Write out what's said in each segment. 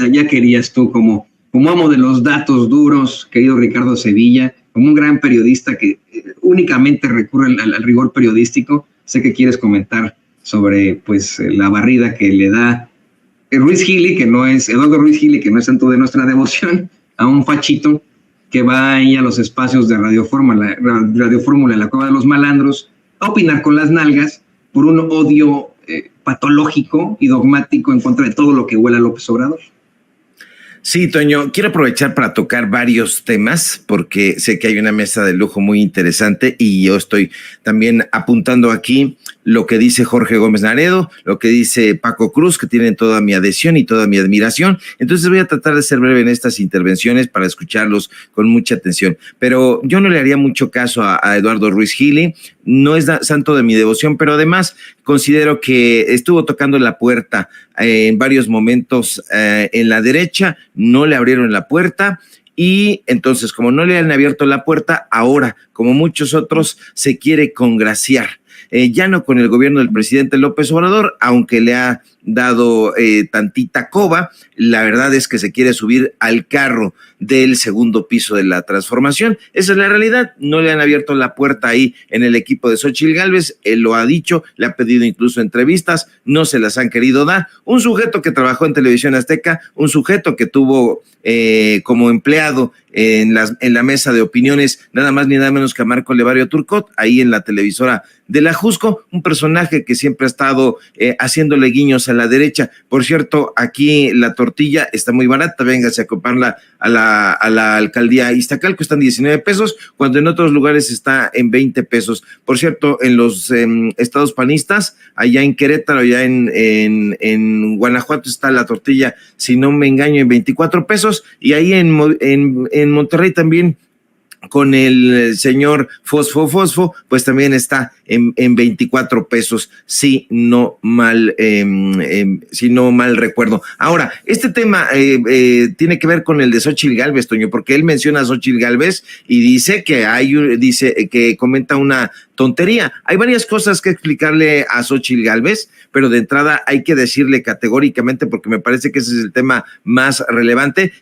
ya querías tú como amo de los datos duros, querido Ricardo Sevilla, como un gran periodista que únicamente recurre al rigor periodístico. Sé que quieres comentar sobre pues la barrida que le da Ruiz Gili, que no es Eduardo Ruiz Gili, que no es santo de nuestra devoción, a un fachito que va ahí a los espacios de Radio Fórmula, la Cueva de los Malandros, a opinar con las nalgas por un odio patológico y dogmático en contra de todo lo que huela a López Obrador. Sí, Toño, quiero aprovechar para tocar varios temas porque sé que hay una mesa de lujo muy interesante y yo estoy también apuntando aquí lo que dice Jorge Gómez Naredo, lo que dice Paco Cruz, que tienen toda mi adhesión y toda mi admiración. Entonces voy a tratar de ser breve en estas intervenciones para escucharlos con mucha atención. Pero yo no le haría mucho caso a Eduardo Ruiz Gili, no es santo de mi devoción, pero además considero que estuvo tocando la puerta en varios momentos en la derecha, no le abrieron la puerta. Y entonces, como no le han abierto la puerta, ahora, como muchos otros, se quiere congraciar. Ya no con el gobierno del presidente López Obrador, aunque le ha dado tantita coba, la verdad es que se quiere subir al carro del segundo piso de la transformación. Esa es la realidad, no le han abierto la puerta ahí en el equipo de Xóchitl Gálvez, él lo ha dicho, le ha pedido incluso entrevistas, no se las han querido dar. Un sujeto que trabajó en Televisión Azteca, un sujeto que tuvo como empleado en la mesa de opiniones nada más ni nada menos que a Marco Levario Turcot, ahí en la televisora de la Jusco, un personaje que siempre ha estado haciéndole guiños a la derecha. Por cierto, aquí la tortilla está muy barata, véngase a comprarla a la alcaldía Iztacalco, están 19 pesos, cuando en otros lugares está en 20 pesos. Por cierto, en los estados panistas, allá en Querétaro, allá en Guanajuato está la tortilla, si no me engaño, en 24 pesos, y ahí en Monterrey también, con el señor Fosfo, pues también está en 24 pesos, si no mal recuerdo. Ahora, este tema tiene que ver con el de Xóchitl Gálvez, Toño, porque él menciona a Xóchitl Gálvez y dice que comenta una tontería. Hay varias cosas que explicarle a Xóchitl Gálvez, pero de entrada hay que decirle categóricamente, porque me parece que ese es el tema más relevante,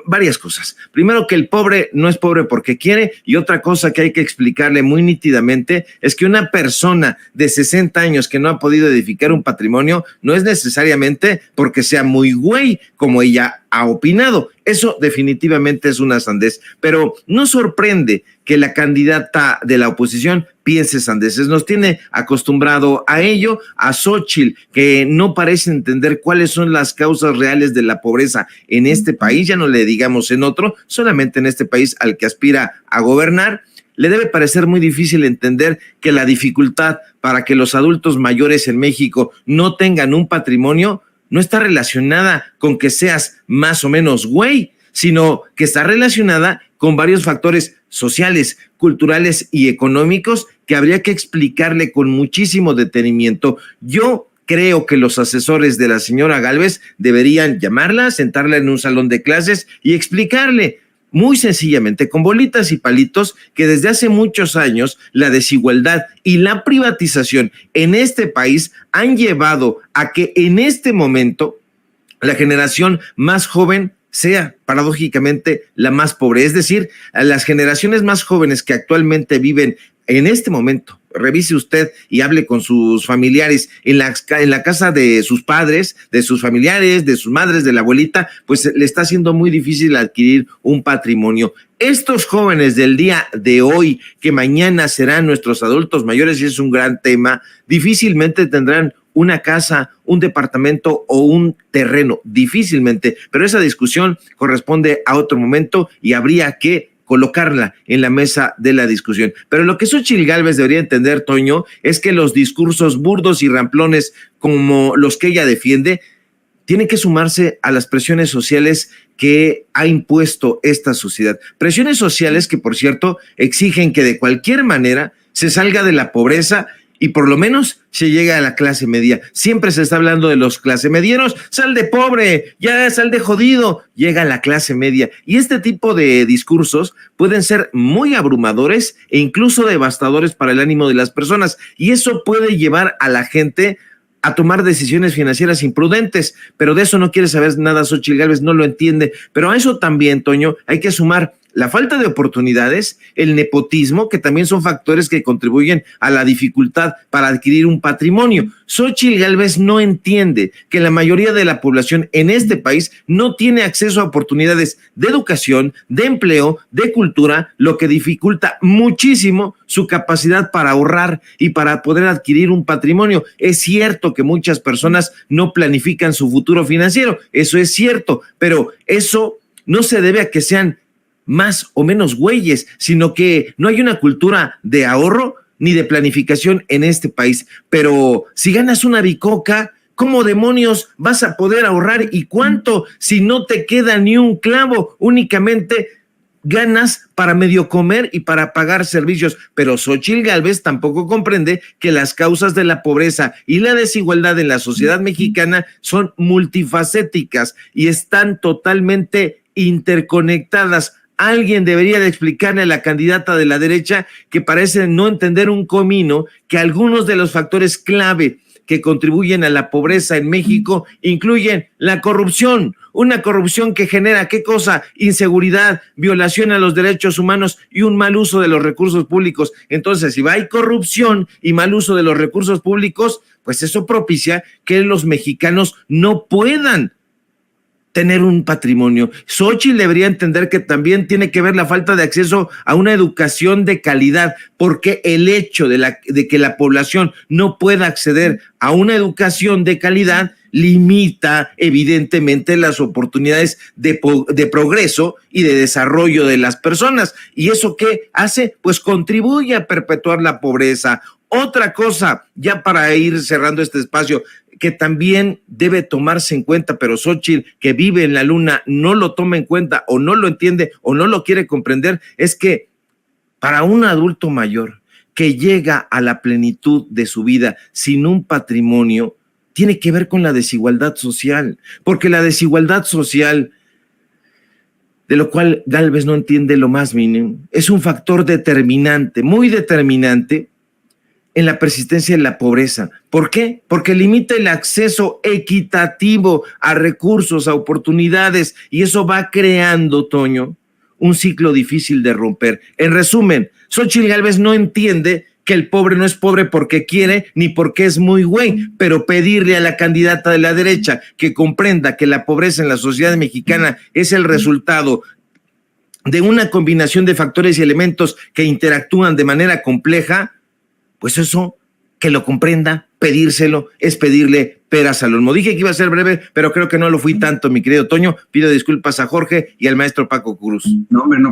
varias cosas. Primero, que el pobre no es pobre porque quiere, y otra cosa que hay que explicarle muy nítidamente es que una persona de 60 años que no ha podido edificar un patrimonio no es necesariamente porque sea muy güey, como ella ha opinado. Eso definitivamente es una sandez, pero no sorprende que la candidata de la oposición piense sandeces. Nos tiene acostumbrado a ello, a Xóchitl, que no parece entender cuáles son las causas reales de la pobreza en este país, ya no le digamos en otro, solamente en este país al que aspira a gobernar. Le debe parecer muy difícil entender que la dificultad para que los adultos mayores en México no tengan un patrimonio no está relacionada con que seas más o menos güey, sino que está relacionada con varios factores sociales, culturales y económicos que habría que explicarle con muchísimo detenimiento. Yo creo que los asesores de la señora Gálvez deberían llamarla, sentarla en un salón de clases y explicarle muy sencillamente, con bolitas y palitos, que desde hace muchos años la desigualdad y la privatización en este país han llevado a que en este momento la generación más joven sea paradójicamente la más pobre. Es decir, a las generaciones más jóvenes que actualmente viven en este momento, revise usted y hable con sus familiares en la casa de sus padres, de sus familiares, de sus madres, de la abuelita, pues le está siendo muy difícil adquirir un patrimonio. Estos jóvenes del día de hoy, que mañana serán nuestros adultos mayores, y es un gran tema, difícilmente tendrán una casa, un departamento o un terreno, difícilmente, pero esa discusión corresponde a otro momento y habría que colocarla en la mesa de la discusión. Pero lo que Xóchitl Gálvez debería entender, Toño, es que los discursos burdos y ramplones como los que ella defiende tienen que sumarse a las presiones sociales que ha impuesto esta sociedad. Presiones sociales que, por cierto, exigen que de cualquier manera se salga de la pobreza y por lo menos se llega a la clase media. Siempre se está hablando de los clase medieros, sal de pobre, ya sal de jodido, llega a la clase media. Y este tipo de discursos pueden ser muy abrumadores e incluso devastadores para el ánimo de las personas. Y eso puede llevar a la gente a tomar decisiones financieras imprudentes, pero de eso no quiere saber nada Xóchitl Gálvez, no lo entiende. Pero a eso también, Toño, hay que sumar la falta de oportunidades, el nepotismo, que también son factores que contribuyen a la dificultad para adquirir un patrimonio. Xóchitl Gálvez no entiende que la mayoría de la población en este país no tiene acceso a oportunidades de educación, de empleo, de cultura, lo que dificulta muchísimo su capacidad para ahorrar y para poder adquirir un patrimonio. Es cierto que muchas personas no planifican su futuro financiero, eso es cierto, pero eso no se debe a que sean más o menos güeyes, sino que no hay una cultura de ahorro ni de planificación en este país. Pero si ganas una bicoca, ¿cómo demonios vas a poder ahorrar y cuánto si no te queda ni un clavo? Únicamente ganas para medio comer y para pagar servicios. Pero Xóchitl Gálvez tampoco comprende que las causas de la pobreza y la desigualdad en la sociedad mexicana son multifacéticas y están totalmente interconectadas. Alguien debería de explicarle a la candidata de la derecha, que parece no entender un comino, que algunos de los factores clave que contribuyen a la pobreza en México incluyen la corrupción, una corrupción que genera, ¿qué cosa? Inseguridad, violación a los derechos humanos y un mal uso de los recursos públicos. Entonces, si hay corrupción y mal uso de los recursos públicos, pues eso propicia que los mexicanos no puedan tener un patrimonio. Xóchitl debería entender que también tiene que ver la falta de acceso a una educación de calidad, porque el hecho de que la población no pueda acceder a una educación de calidad limita evidentemente las oportunidades de progreso y de desarrollo de las personas. ¿Y eso qué hace? Pues contribuye a perpetuar la pobreza. Otra cosa, ya para ir cerrando este espacio, que también debe tomarse en cuenta, pero Xóchitl, que vive en la luna, no lo toma en cuenta o no lo entiende o no lo quiere comprender, es que para un adulto mayor que llega a la plenitud de su vida sin un patrimonio, tiene que ver con la desigualdad social, porque la desigualdad social, de lo cual Gálvez no entiende lo más mínimo, es un factor determinante, muy determinante, en la persistencia de la pobreza. ¿Por qué? Porque limita el acceso equitativo a recursos, a oportunidades, y eso va creando, Toño, un ciclo difícil de romper. En resumen, Xóchitl Gálvez no entiende que el pobre no es pobre porque quiere ni porque es muy güey, pero pedirle a la candidata de la derecha que comprenda que la pobreza en la sociedad mexicana es el resultado de una combinación de factores y elementos que interactúan de manera compleja, pues eso, que lo comprenda, pedírselo, es pedirle peras al olmo. Dije que iba a ser breve, pero creo que no lo fui tanto, mi querido Toño. Pido disculpas a Jorge y al maestro Paco Cruz. No, hombre, no